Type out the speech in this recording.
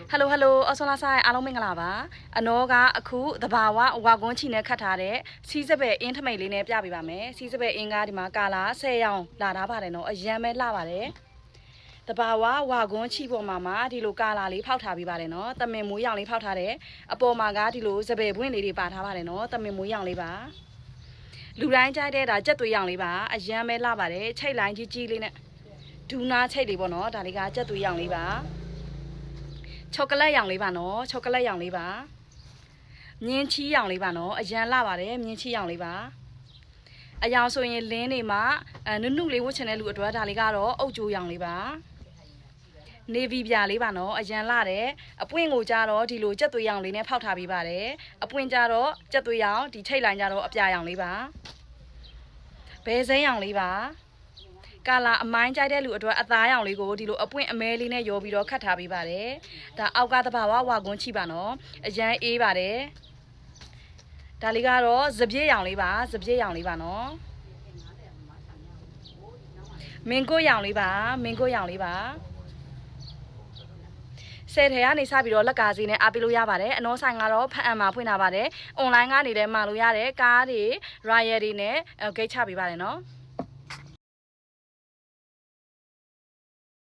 Hello hello အဆောလာဆိုင်အားလုံးမင်္ဂလာပါအနောကအခုတဘာဝဝါကွန်းချီနဲ့ခတ်ထားတဲ့စီးစပယ်အင်းထမိတ်လေးနဲ့ပြပေးပါမယ်စီးစပယ်အင်းကားဒီမှာကာလာ10ရောင်လာထားပါတယ်နော်အရန်ပဲလှပါတယ်တဘာဝဝါကွန်းချီပေါ်မှာဒီလိုကာလာလေးဖောက်ထားပေးပါတယ်နော်တမင်မွေးရောင်လေးဖောက်ထားတယ်အပေါ်မှာကဒီလိုစပယ်ပွင့်လေးတွေပါထားပါတယ်နော်တမင်မွေးရောင်လေးပါလူတိုင်းကြိုက်တဲ့ဒါကြက်သွေးရောင်လေးပါအရန်ပဲလှပါတယ်ချိတ်လိုင်းကြီးကြီးလေးနဲ့ဒူနာချိတ်လေးပေါ့နော်ဒါလေးကကြက်သွေးရောင်လေးပါช็อกโกแลตရောင်လေးပါနော်ช็อกโกแลตရောင်လေးပါမြင်းချီရောင်လေးပါနော်အရန်လှပါတယ်မြင်းချီရောင်လေးပါအယောင်ဆိုရင်လင်းနေမှာနုနုလေးဝတ်ချင်တဲ့လူအတွက်ဒါလေးကတော့အုတ်ကြိုးရောင်လေးပါနေဗီပြာလေးပါနော်အရန်လှတယ်အပွင့်ကိုကြတော့ဒီလိုကြက်သွေးရောင်လေးနဲ့ဖောက်ထားပေးပါတယ်အပွင့်ကြတော့ကြက်သွေးရောင်ဒီထိတ်လိုင်းကြတော့အပြာရောင်လေးပါဘဲစိမ်းရောင်လေးပါကာလာအမိုင်းကြိုက်တဲ့လူအတွက်အသားရောင်လေးကိုဒီလိုအပွင့်အမဲလေးနဲ့ရောပြီးတော့ခတ်ထားပေးပါတယ်ဒါအောက်ကတဘာဝဝါကွန်းချီပါနော်အရန်အေးပါတယ်ဒါလေးကတော့စပြည့်ရောင်လေးပါစပြည့်ရောင်လေးပါနော်မင်ကိုရောင်လေးပါမင်ကိုရောင်လေးပါဆယ်ထဲကနေစပြီးတော့လက်ကားစီနဲ့အားပေးလို့ရပါတယ်အနောဆိုင်ကတော့ဖတ်အံမှာဖွင့်ထားပါတယ်အွန်လိုင်းကနေလည်းမှာလို့ရတယ်ကားတွေ Royal တွေနဲ့ဂိတ်ချပေးပါတယ်နော်